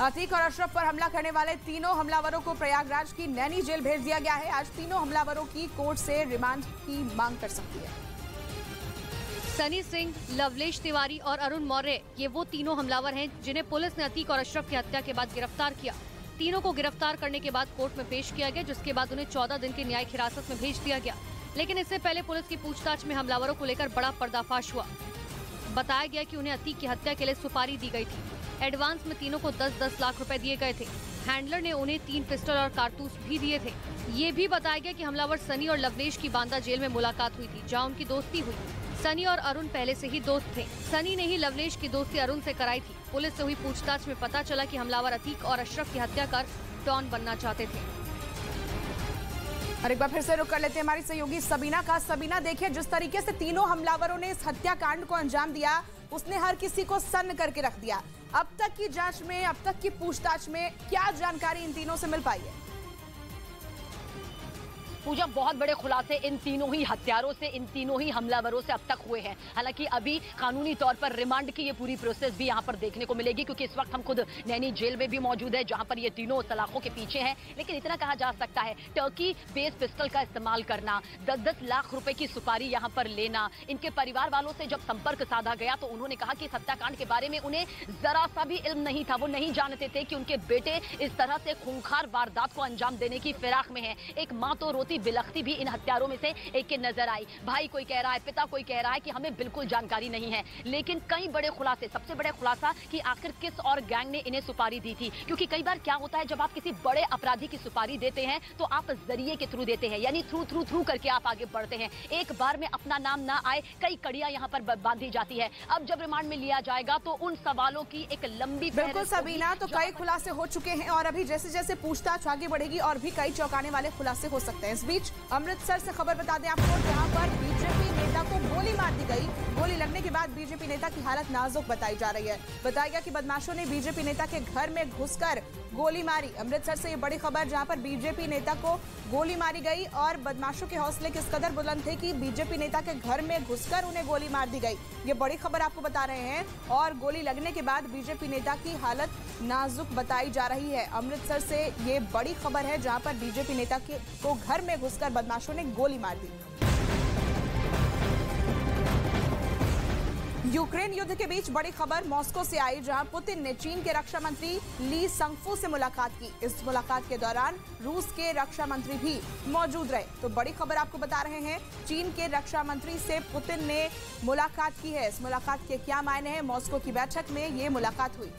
अतीक और अशरफ पर हमला करने वाले तीनों हमलावरों को प्रयागराज की नैनी जेल भेज दिया गया है। आज तीनों हमलावरों की कोर्ट से रिमांड की मांग कर सकती है। सनी सिंह, लवलेश तिवारी और अरुण मौर्य ये वो तीनों हमलावर हैं जिन्हें पुलिस ने अतीक और अशरफ की हत्या के बाद गिरफ्तार किया। तीनों को गिरफ्तार करने के बाद कोर्ट में पेश किया गया, जिसके बाद उन्हें 14 दिन की न्यायिक हिरासत में भेज दिया गया। लेकिन इससे पहले पुलिस की पूछताछ में हमलावरों को लेकर बड़ा पर्दाफाश हुआ। बताया गया कि उन्हें अतीक की हत्या के लिए सुपारी दी गई थी। एडवांस में तीनों को 10-10 लाख रुपए दिए गए थे। हैंडलर ने उन्हें 3 पिस्टल और कारतूस भी दिए थे। ये भी बताया गया कि हमलावर सनी और लवलेश की बांदा जेल में मुलाकात हुई थी, जहां उनकी दोस्ती हुई। सनी और अरुण पहले से ही दोस्त थे। सनी ने ही लवलेश की दोस्ती अरुण से कराई थी। पुलिस से हुई पूछताछ में पता चला कि हमलावर अतीक और अशरफ की हत्या कर डॉन बनना चाहते थे। और एक बार फिर से रुक कर लेते हैं हमारी सहयोगी सबीना का। सबीना, देखिए जिस तरीके से तीनों हमलावरों ने इस हत्याकांड को अंजाम दिया, उसने हर किसी को सन्न करके रख दिया। अब तक की जांच में, अब तक की पूछताछ में क्या जानकारी इन तीनों से मिल पाई है? पूजा, बहुत बड़े खुलासे इन तीनों ही हत्यारों से, इन तीनों ही हमलावरों से अब तक हुए हैं। हालांकि अभी कानूनी तौर पर रिमांड की ये पूरी प्रोसेस भी यहाँ पर देखने को मिलेगी, क्योंकि इस वक्त हम खुद नैनी जेल में भी मौजूद है, जहाँ पर ये तीनों सलाखों के पीछे हैं। लेकिन इतना कहा जा सकता है, टर्की बेस पिस्टल का इस्तेमाल करना, 10-10 लाख रुपए की सुपारी यहाँ पर लेना। इनके परिवार वालों से जब संपर्क साधा गया तो उन्होंने कहा कि इस हत्याकांड के बारे में उन्हें जरा सा भी इल्म नहीं था। वो नहीं जानते थे कि उनके बेटे इस तरह से खूंखार वारदात को अंजाम देने की फिराक में है। एक माँ तो रोती बिलखती भी इन हत्यारों में से एक के नजर आई। भाई कोई कह रहा है, पिता कोई कह रहा है कि हमें बिल्कुल जानकारी नहीं है। लेकिन कई बड़े खुलासे, सबसे बड़े खुलासा कि आखिर किस और गैंग ने इन्हें सुपारी दी थी। क्योंकि कई बार क्या होता है, जब आप किसी बड़े अपराधी की सुपारी देते हैं तो आप जरिए के थ्रू देते हैं, यानी थ्रू करके आप आगे बढ़ते हैं। एक बार में अपना नाम ना आए, कई कड़ियां यहाँ पर बांधी जाती है। अब जब रिमांड में लिया जाएगा तो उन सवालों की एक लंबी बिल्कुल सबीना, तो कई खुलासे हो चुके हैं और अभी जैसे जैसे पूछताछ आगे बढ़ेगी और भी कई चौंकाने वाले खुलासे हो सकते हैं। इस बीच अमृतसर से खबर बता दें आपको, जहां पर बीजेपी नेता को गोली मार दी गई। गोली लगने के बाद बीजेपी नेता की हालत नाजुक बताई जा रही है। बताया गया कि बदमाशों ने बीजेपी नेता के घर में घुसकर गोली मारी। अमृतसर से ये बड़ी खबर, जहां पर बीजेपी नेता को गोली मारी गई और बदमाशों के हौसले किस कदर बुलंद थे कि बीजेपी नेता के घर में घुसकर उन्हें गोली मार दी गई। ये बड़ी खबर आपको बता रहे हैं। और गोली लगने के बाद बीजेपी नेता की हालत नाजुक बताई जा रही है। अमृतसर से ये बड़ी खबर है, जहां पर बीजेपी नेता को घर में घुसकर बदमाशों ने गोली मार दी। यूक्रेन युद्ध के बीच बड़ी खबर मॉस्को से आई, जहां पुतिन ने चीन के रक्षा मंत्री ली संगफू से मुलाकात की। इस मुलाकात के दौरान रूस के रक्षा मंत्री भी मौजूद रहे। तो बड़ी खबर आपको बता रहे हैं, चीन के रक्षा मंत्री से पुतिन ने मुलाकात की है। इस मुलाकात के क्या मायने हैं? मॉस्को की बैठक में ये मुलाकात हुई।